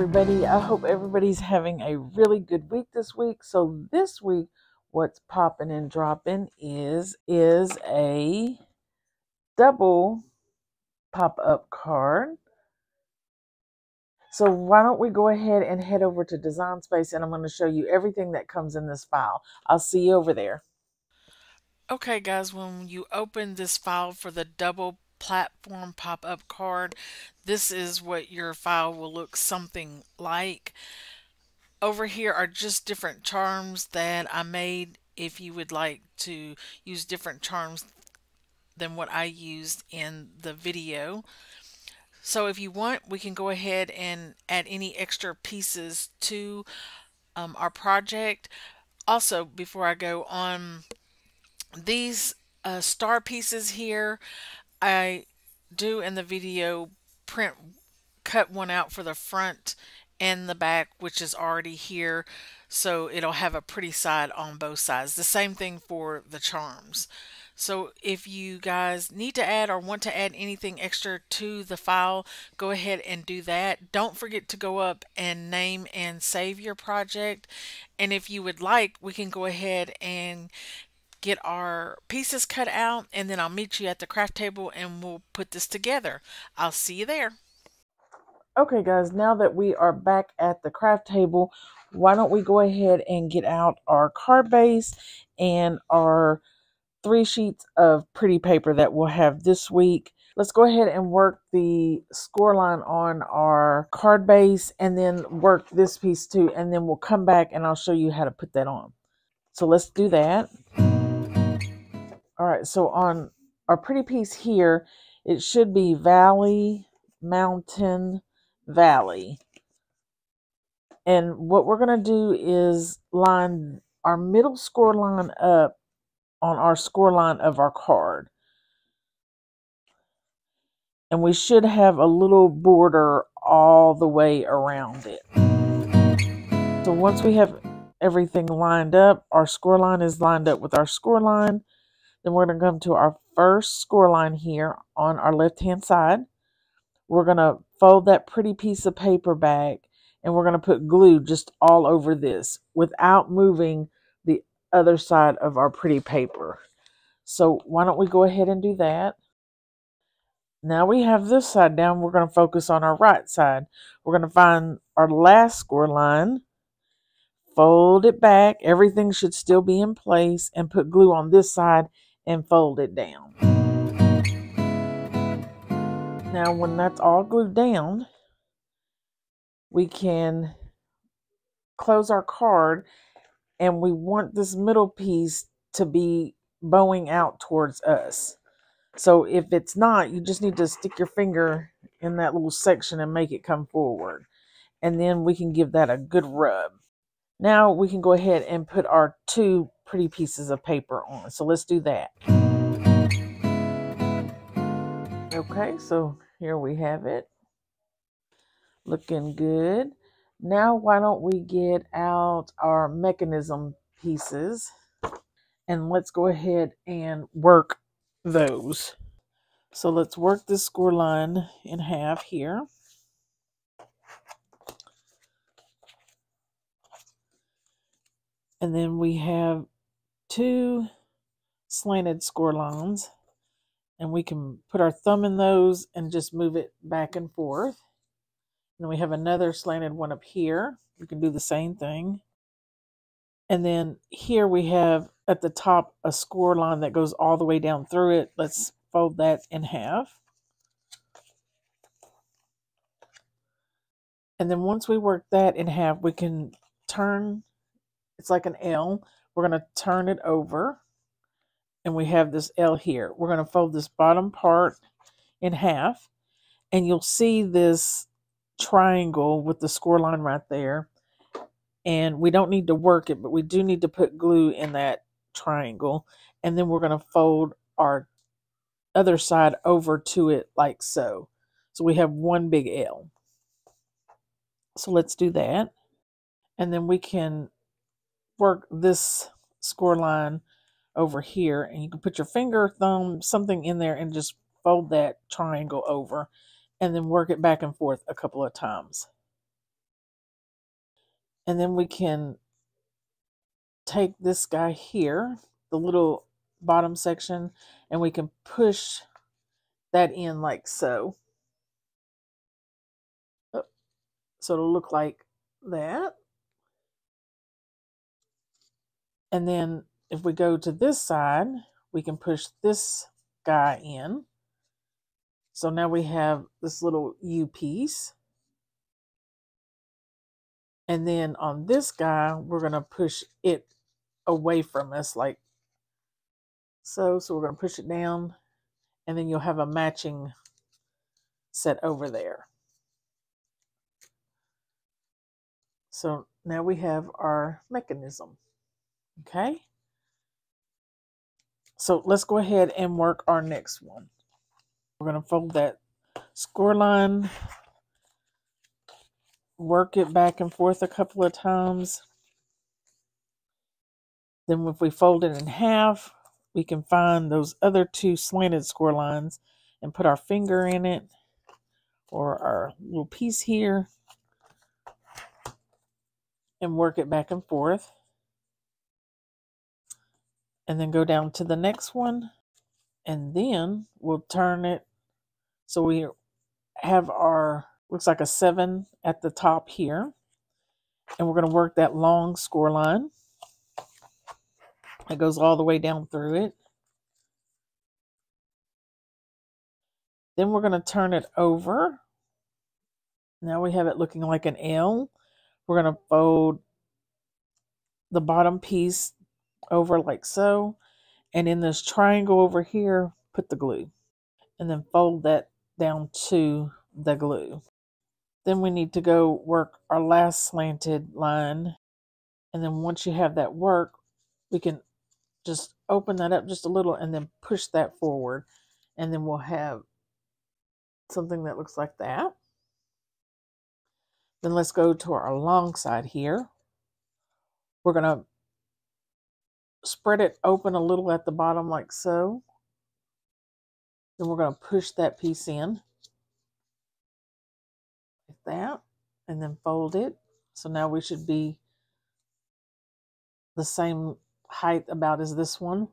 everybody. I hope everybody's having a really good week this week. So this week, what's popping and dropping is a double pop-up card. So why don't we go ahead and head over to Design Space, and I'm going to show you everything that comes in this file. I'll see you over there. Okay guys, when you open this file for the double platform pop-up card, this is what your file will look something like. Over here are just different charms that I made if you would like to use different charms than what I used in the video. So if you want, we can go ahead and add any extra pieces to our project. Also, before I go on, these star pieces here, I do in the video cut one out for the front and the back, which is already here, so it'll have a pretty side on both sides. The same thing for the charms. So if you guys need to add or want to add anything extra to the file, go ahead and do that. Don't forget to go up and name and save your project. And if you would like, we can go ahead and get our pieces cut out, and then I'll meet you at the craft table and we'll put this together. I'll see you there. Okay guys, now that we are back at the craft table, why don't we go ahead and get out our card base and our 3 sheets of pretty paper that we'll have this week. Let's go ahead and work the score line on our card base and then work this piece too, and then we'll come back and I'll show you how to put that on. So let's do that. All right, so on our pretty piece here, it should be valley, mountain, valley. And what we're going to do is line our middle score line up on our score line of our card. And we should have a little border all the way around it. So once we have everything lined up, our score line is lined up with our score line. Then we're going to come to our first score line here on our left-hand side. We're going to fold that pretty piece of paper back, and we're going to put glue just all over this without moving the other side of our pretty paper. So why don't we go ahead and do that? Now we have this side down, we're going to focus on our right side. We're going to find our last score line, fold it back, everything should still be in place, and put glue on this side and fold it down. Now when that's all glued down, we can close our card, and we want this middle piece to be bowing out towards us. So if it's not, you just need to stick your finger in that little section and make it come forward. And then we can give that a good rub. Now we can go ahead and put our 2 pretty pieces of paper on. So let's do that. Okay, so here we have it. Looking good. Now why don't we get out our mechanism pieces and let's go ahead and work those. So let's work this score line in half here. And then we have 2 slanted score lines, and we can put our thumb in those and just move it back and forth. And then we have another slanted one up here. We can do the same thing. And then here we have at the top a score line that goes all the way down through it. Let's fold that in half. And then once we work that in half, we can turn, it's like an L. We're going to turn it over, and we have this L here. We're going to fold this bottom part in half, and you'll see this triangle with the score line right there. And we don't need to work it, but we do need to put glue in that triangle. And then we're going to fold our other side over to it like so. So we have one big L. So let's do that. And then we can work this score line over here, and you can put your finger, thumb, something in there and just fold that triangle over, and then work it back and forth a couple of times. And then we can take this guy here, the little bottom section, and we can push that in like so. So it'll look like that. And then if we go to this side, we can push this guy in. So now we have this little U piece. And then on this guy, we're going to push it away from us like so. So we're going to push it down, and then you'll have a matching set over there. So now we have our mechanism. Okay. So let's go ahead and work our next one. We're going to fold that score line, work it back and forth a couple of times. Then if we fold it in half, we can find those other two slanted score lines and put our finger in it or our little piece here and work it back and forth. And then go down to the next one, and then we'll turn it so we have our, looks like a 7 at the top here. And we're going to work that long score line. It goes all the way down through it. Then we're going to turn it over. Now we have it looking like an L. We're going to fold the bottom piece over like so. And in this triangle over here, put the glue. And then fold that down to the glue. Then we need to go work our last slanted line. And then once you have that work, we can just open that up just a little and then push that forward. And then we'll have something that looks like that. Then let's go to our long side here. We're going to spread it open a little at the bottom like so. Then we're going to push that piece in like that and then fold it. So now we should be the same height about as this one.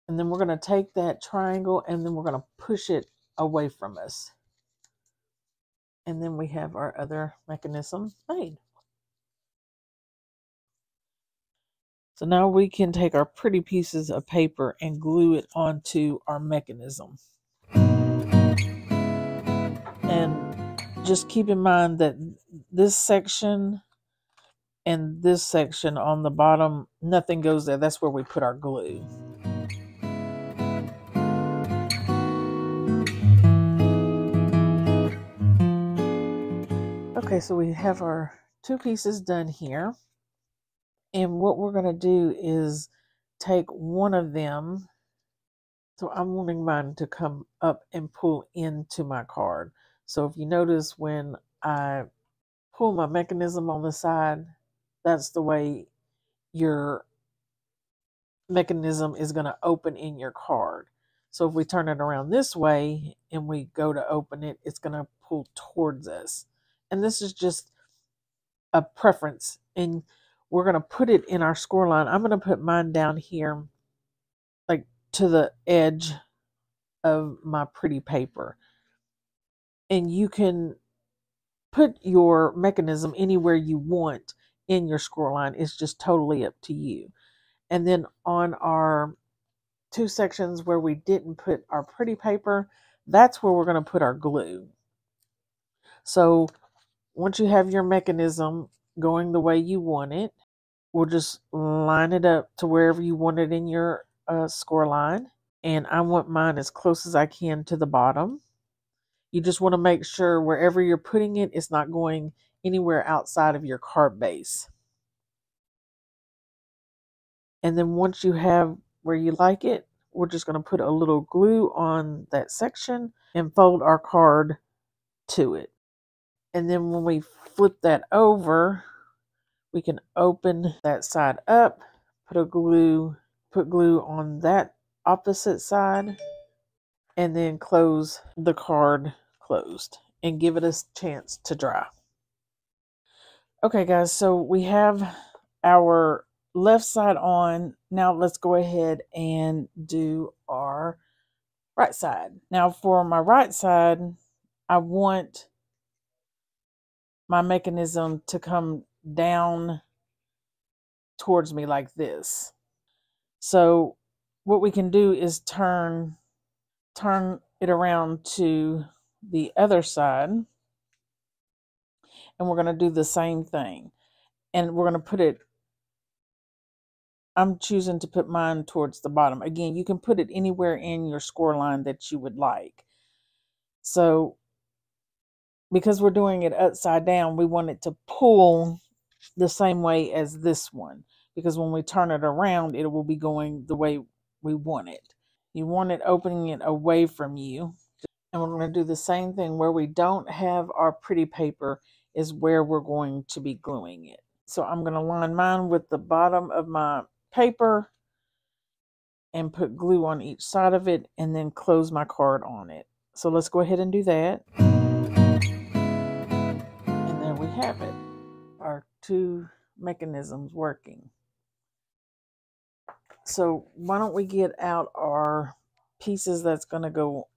And then we're going to take that triangle and then we're going to push it away from us. And then we have our other mechanism made. So now we can take our pretty pieces of paper and glue it onto our mechanism. And just keep in mind that this section and this section on the bottom, nothing goes there. That's where we put our glue. Okay, so we have our two pieces done here. And what we're going to do is take one of them. So I'm wanting mine to come up and pull into my card. So if you notice when I pull my mechanism on the side, that's the way your mechanism is going to open in your card. So if we turn it around this way and we go to open it, it's going to pull towards us. And this is just a preference. And we're going to put it in our score line. I'm going to put mine down here, like to the edge of my pretty paper. And you can put your mechanism anywhere you want in your score line. It's just totally up to you. And then on our two sections where we didn't put our pretty paper, that's where we're going to put our glue. So once you have your mechanism going the way you want it, we'll just line it up to wherever you want it in your score line. And I want mine as close as I can to the bottom. You just want to make sure wherever you're putting it, it's not going anywhere outside of your card base. And then once you have where you like it, we're just going to put a little glue on that section and fold our card to it. And then when we flip that over, we can open that side up, put glue on that opposite side, and then close the card closed and give it a chance to dry. Okay, guys, so we have our left side on. Now let's go ahead and do our right side. Now for my right side, I want my mechanism to come down towards me like this. So what we can do is turn it around to the other side, and we're going to do the same thing. And we're going to put it, I'm choosing to put mine towards the bottom. Again, you can put it anywhere in your score line that you would like. So because we're doing it upside down, we want it to pull the same way as this one, because when we turn it around, it will be going the way we want it. You want it opening it away from you. And we're going to do the same thing where we don't have our pretty paper is where we're going to be gluing it. So I'm going to line mine with the bottom of my paper and put glue on each side of it and then close my card on it. So let's go ahead and do that. And there we have it. Our two mechanisms working. So why don't we get out our pieces that's going to go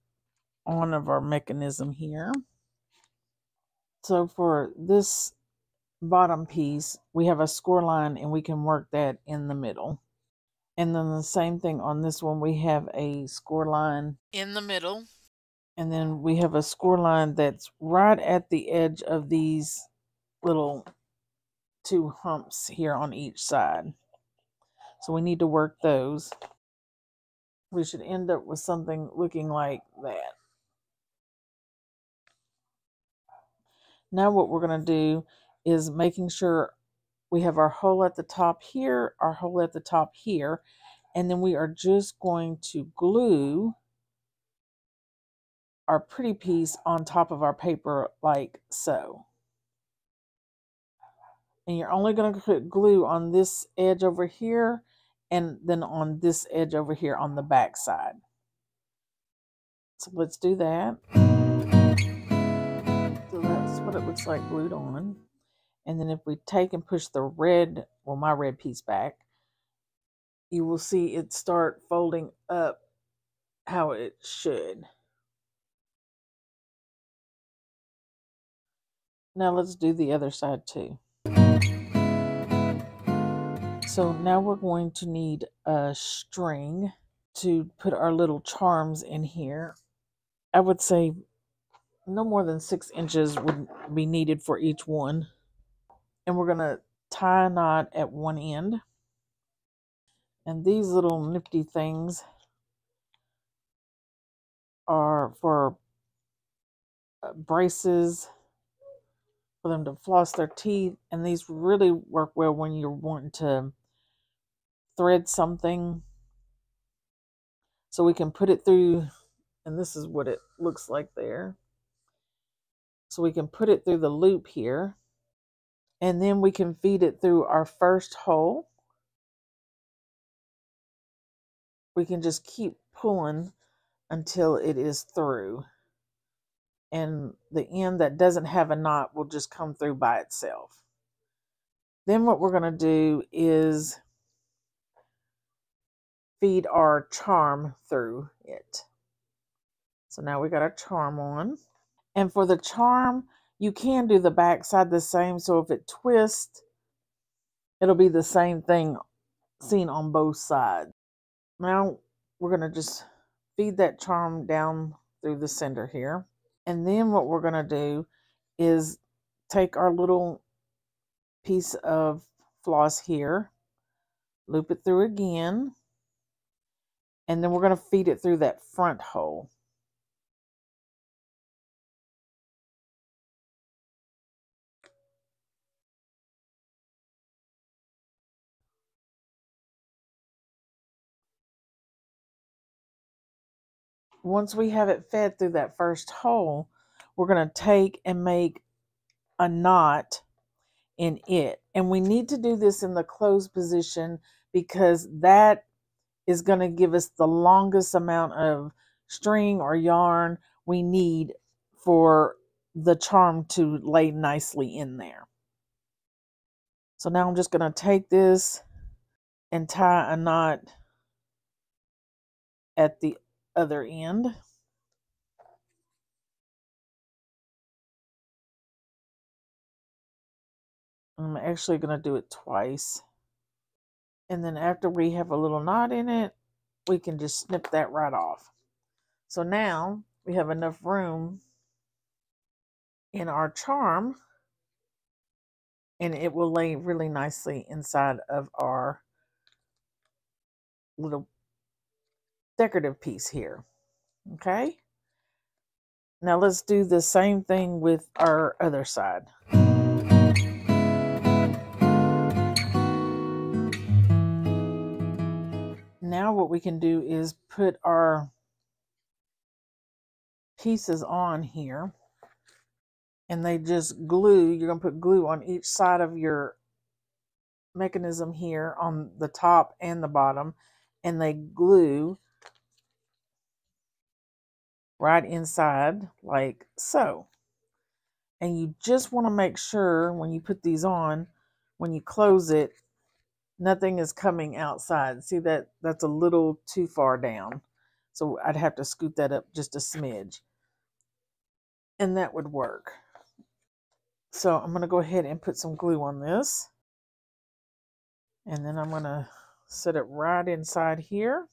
on of our mechanism here. So for this bottom piece, we have a score line and we can work that in the middle. And then the same thing on this one, we have a score line in the middle. And then we have a score line that's right at the edge of these little two humps here on each side. So we need to work those. We should end up with something looking like that. Now what we're going to do is making sure we have our hole at the top here, our hole at the top here, and then we are just going to glue our pretty piece on top of our paper like so. And you're only going to put glue on this edge over here and then on this edge over here on the back side. So let's do that. So that's what it looks like glued on. And then if we take and push the red, well, my red piece back, you will see it start folding up how it should. Now let's do the other side too. So now we're going to need a string to put our little charms in here. I would say no more than 6 inches would be needed for each one. And we're going to tie a knot at one end. And these little nifty things are for braces, for them to floss their teeth. And these really work well when you're wanting to thread something. So we can put it through, and this is what it looks like there. So we can put it through the loop here. And then we can feed it through our first hole. We can just keep pulling until it is through. And the end that doesn't have a knot will just come through by itself. Then what we're going to do is feed our charm through it. So now we got our charm on. And for the charm, you can do the back side the same. So if it twists, it'll be the same thing seen on both sides. Now we're going to just feed that charm down through the center here. And then what we're going to do is take our little piece of floss here, loop it through again, and then we're going to feed it through that front hole. Once we have it fed through that first hole, we're going to take and make a knot in it. And we need to do this in the closed position because that is going to give us the longest amount of string or yarn we need for the charm to lay nicely in there. So now I'm just going to take this and tie a knot at the other end. I'm actually going to do it twice. And then after we have a little knot in it, we can just snip that right off. So now we have enough room in our charm, and it will lay really nicely inside of our little decorative piece here. Okay. Now let's do the same thing with our other side. Now what we can do is put our pieces on here, and they just glue. You're going to put glue on each side of your mechanism here on the top and the bottom, and they glue right inside like so. And you just want to make sure when you put these on, when you close it, nothing is coming outside. See that that's a little too far down. So I'd have to scoot that up just a smidge. And that would work. So I'm going to go ahead and put some glue on this. And then I'm going to set it right inside here.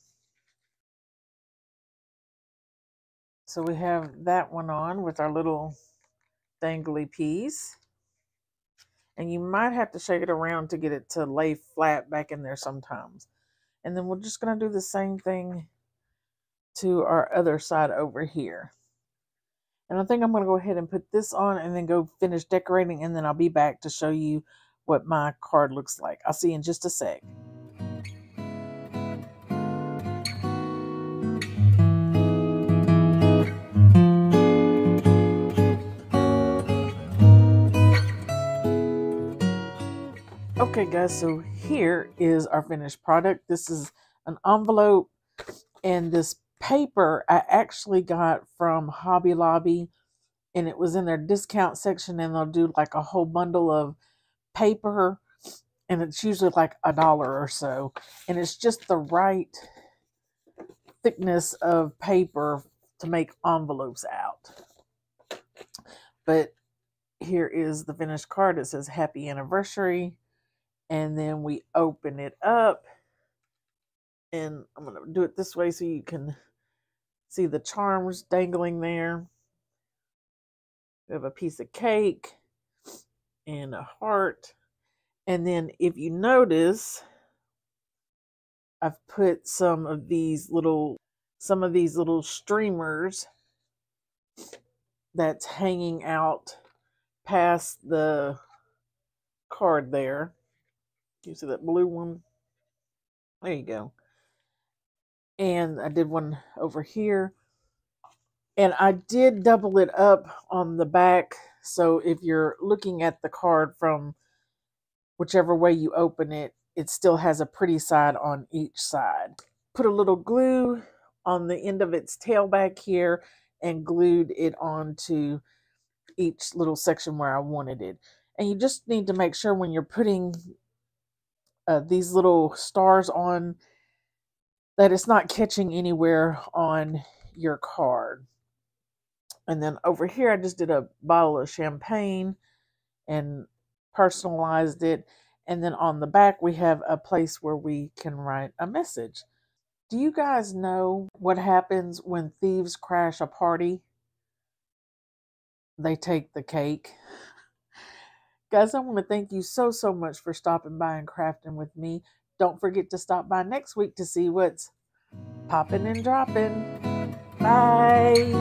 So we have that one on with our little dangly piece. And you might have to shake it around to get it to lay flat back in there sometimes. And then we're just going to do the same thing to our other side over here. And I think I'm going to go ahead and put this on and then go finish decorating, and then I'll be back to show you what my card looks like. I'll see you in just a sec. Okay guys, so here is our finished product. This is an envelope, and this paper I actually got from Hobby Lobby, and it was in their discount section, and they'll do like a whole bundle of paper, and it's usually like $1 or so, and it's just the right thickness of paper to make envelopes out. But here is the finished card. It says happy anniversary, and then we open it up, and I'm going to do it this way so you can see the charms dangling there. We have a piece of cake and a heart. And then if you notice, I've put some of these little streamers that's hanging out past the card there. You see that blue one? There you go. And I did one over here. And I did double it up on the back. So if you're looking at the card from whichever way you open it, it still has a pretty side on each side. Put a little glue on the end of its tail back here and glued it onto each little section where I wanted it. And you just need to make sure when you're putting these little stars on that it's not catching anywhere on your card. And then over here, I just did a bottle of champagne and personalized it. And then on the back, we have a place where we can write a message. Do you guys know what happens when thieves crash a party? They take the cake. Guys, I want to thank you so much for stopping by and crafting with me. Don't forget to stop by next week to see what's popping and dropping. Bye.